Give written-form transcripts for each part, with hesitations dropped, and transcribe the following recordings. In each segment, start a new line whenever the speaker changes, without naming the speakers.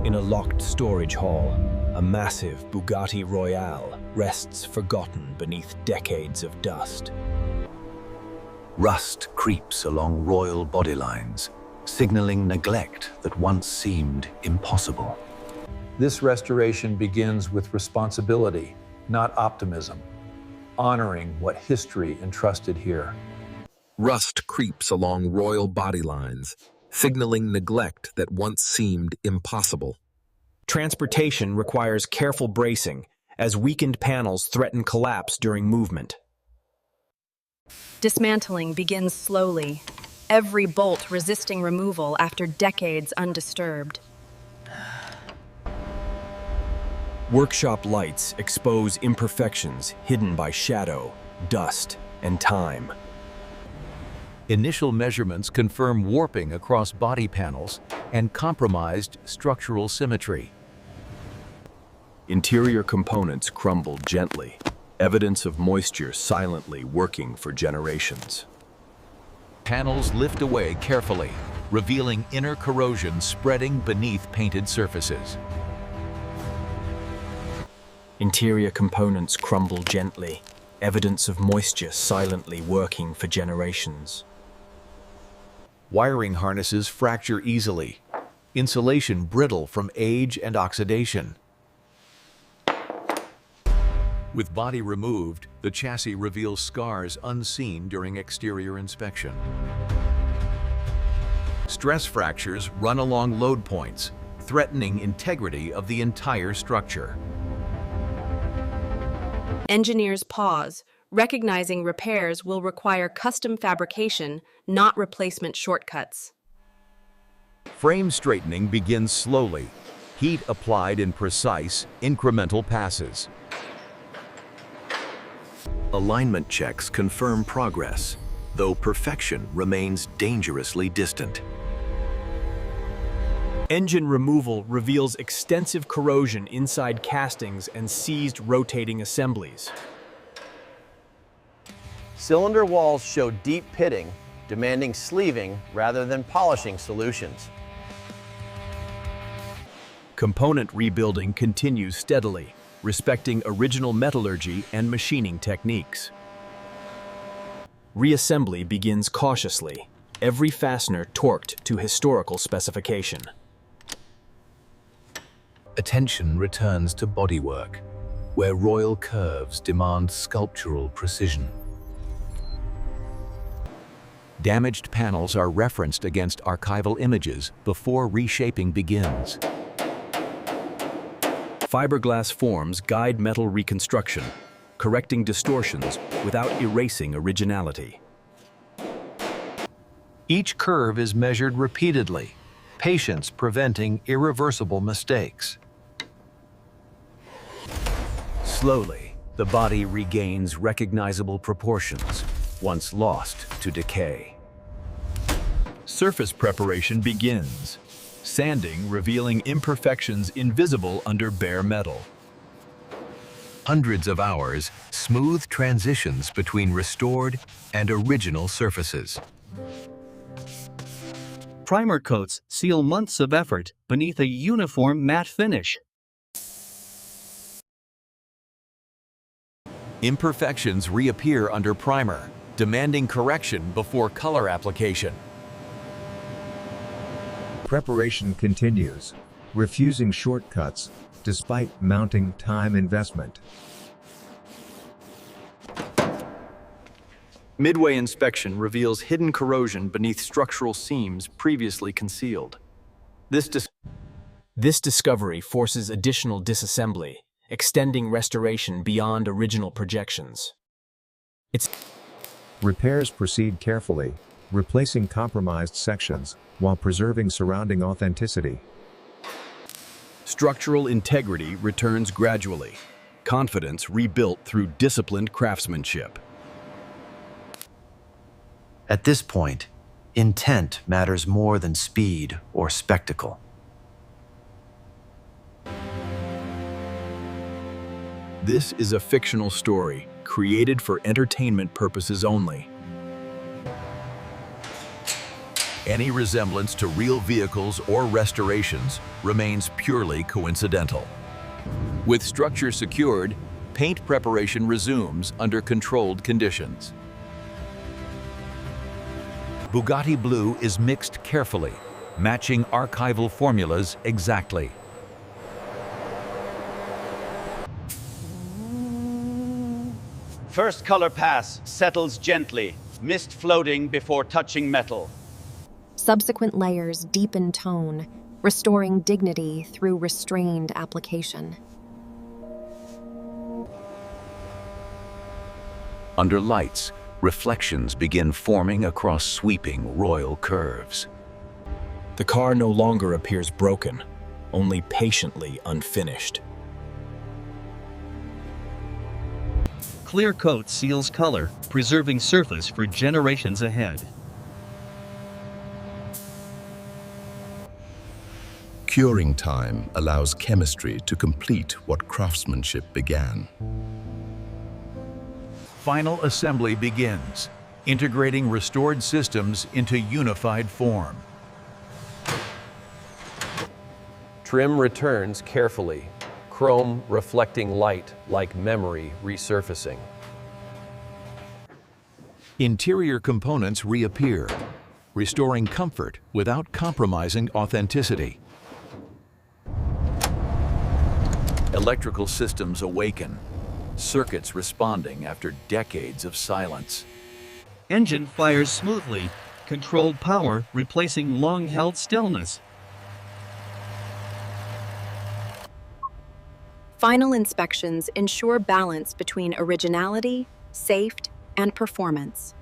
In a locked storage hall, a massive Bugatti Royale rests forgotten beneath decades of dust.
Rust creeps along royal bodylines, signaling neglect that once seemed impossible.
This restoration begins with responsibility, not optimism, honoring what history entrusted here.
Rust creeps along royal body lines, signaling neglect that once seemed impossible.
Transportation requires careful bracing as weakened panels threaten collapse during movement.
Dismantling begins slowly, every bolt resisting removal after decades undisturbed.
Workshop lights expose imperfections hidden by shadow, dust, and time.
Initial measurements confirm warping across body panels and compromised structural symmetry.
Interior components crumble gently, evidence of moisture silently working for generations.
Panels lift away carefully, revealing inner corrosion spreading beneath painted surfaces.
Interior components crumble gently, evidence of moisture silently working for generations.
Wiring harnesses fracture easily, insulation brittle from age and oxidation. With body removed, the chassis reveals scars unseen during exterior inspection. Stress fractures run along load points, threatening integrity of the entire structure.
Engineers pause, recognizing repairs will require custom fabrication, not replacement shortcuts.
Frame straightening begins slowly, heat applied in precise, incremental passes.
Alignment checks confirm progress, though perfection remains dangerously distant.
Engine removal reveals extensive corrosion inside castings and seized rotating assemblies.
Cylinder walls show deep pitting, demanding sleeving rather than polishing solutions.
Component rebuilding continues steadily, respecting original metallurgy and machining techniques. Reassembly begins cautiously, every fastener torqued to historical specification.
Attention returns to bodywork, where royal curves demand sculptural precision. Damaged panels are referenced against archival images before reshaping begins.
Fiberglass forms guide metal reconstruction, correcting distortions without erasing originality.
Each curve is measured repeatedly, patience preventing irreversible mistakes.
Slowly, the body regains recognizable proportions, once lost to decay.
Surface preparation begins, sanding revealing imperfections invisible under bare metal.
Hundreds of hours, smooth transitions between restored and original surfaces.
Primer coats seal months of effort beneath a uniform matte finish.
Imperfections reappear under primer, demanding correction before color application.
Preparation continues, refusing shortcuts despite mounting time investment.
Midway inspection reveals hidden corrosion beneath structural seams previously concealed. This discovery forces additional disassembly, extending restoration beyond original projections.
Repairs proceed carefully, replacing compromised sections while preserving surrounding authenticity.
Structural integrity returns gradually, confidence rebuilt through disciplined craftsmanship.
At this point, intent matters more than speed or spectacle.
This is a fictional story, created for entertainment purposes only.
Any resemblance to real vehicles or restorations remains purely coincidental. With structure secured, paint preparation resumes under controlled conditions. Bugatti Blue is mixed carefully, matching archival formulas exactly.
First color pass settles gently, mist floating before touching metal.
Subsequent layers deepen tone, restoring dignity through restrained application.
Under lights, reflections begin forming across sweeping Royal curves.
The car no longer appears broken, only patiently unfinished.
Clear coat seals color, preserving surface for generations ahead.
Curing time allows chemistry to complete what craftsmanship began.
Final assembly begins, integrating restored systems into unified form.
Trim returns carefully, chrome reflecting light like memory resurfacing.
Interior components reappear, restoring comfort without compromising authenticity. Electrical systems awaken, circuits responding after decades of silence.
Engine fires smoothly, controlled power replacing long-held stillness.
Final inspections ensure balance between originality, safety, and performance.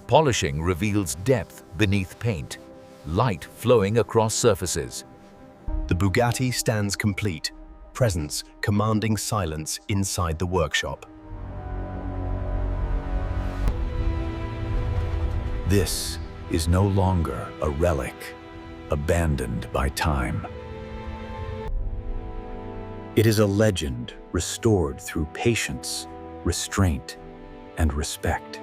Polishing reveals depth beneath paint, light flowing across surfaces.
The Bugatti stands complete, presence commanding silence inside the workshop.
This is no longer a relic, abandoned by time. It is a legend restored through patience, restraint, and respect.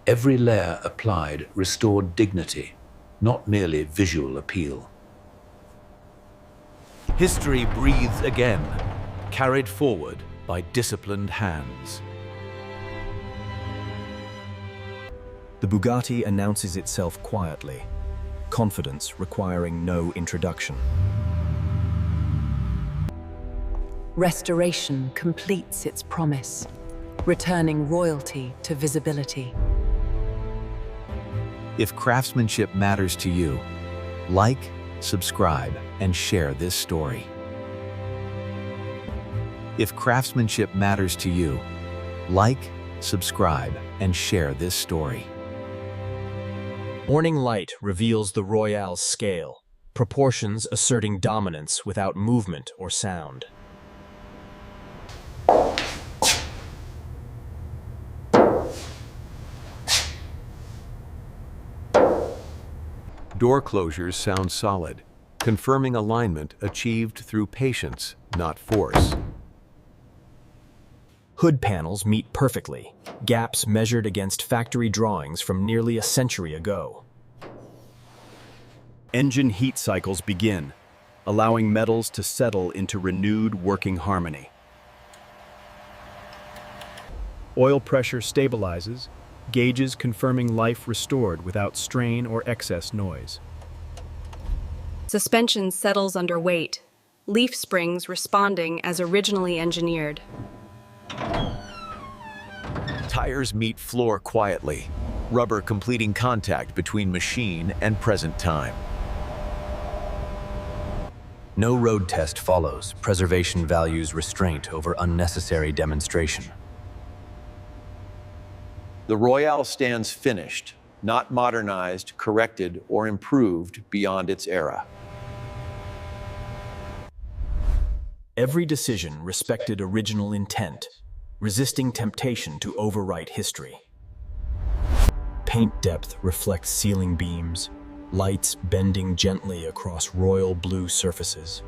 Every layer applied restored dignity, not merely visual appeal. History breathes again, carried forward by disciplined hands.
The Bugatti announces itself quietly, confidence requiring no introduction.
Restoration completes its promise, returning royalty to visibility.
If craftsmanship matters to you, like, subscribe, and share this story. If craftsmanship matters to you, like, subscribe, and share this story.
Morning light reveals the Royale's scale, proportions asserting dominance without movement or sound.
Door closures sound solid, confirming alignment achieved through patience, not force.
Hood panels meet perfectly, gaps measured against factory drawings from nearly a century ago. Engine heat cycles begin, allowing metals to settle into renewed working harmony. Oil pressure stabilizes, gauges confirming life restored without strain or excess noise.
Suspension settles under weight, leaf springs responding as originally engineered.
Tires meet floor quietly, rubber completing contact between machine and present time.
No road test follows. Preservation values restraint over unnecessary demonstration.
The Royale stands finished, not modernized, corrected, or improved beyond its era.
Every decision respected original intent, resisting temptation to overwrite history. Paint depth reflects ceiling beams, lights bending gently across royal blue surfaces.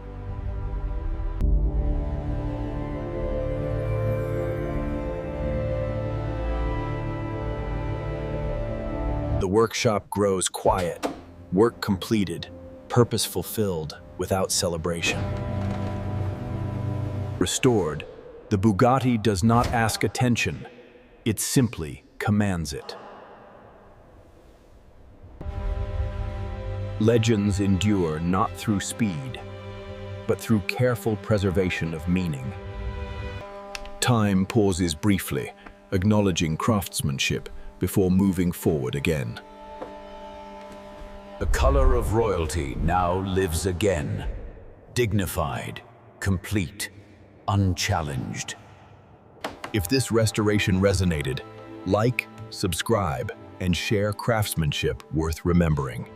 The workshop grows quiet, work completed, purpose fulfilled, without celebration. Restored, the Bugatti does not ask attention, it simply commands it. Legends endure not through speed, but through careful preservation of meaning. Time pauses briefly, acknowledging craftsmanship before moving forward again.
The color of royalty now lives again, dignified, complete, unchallenged. If this restoration resonated, like, subscribe, and share craftsmanship worth remembering.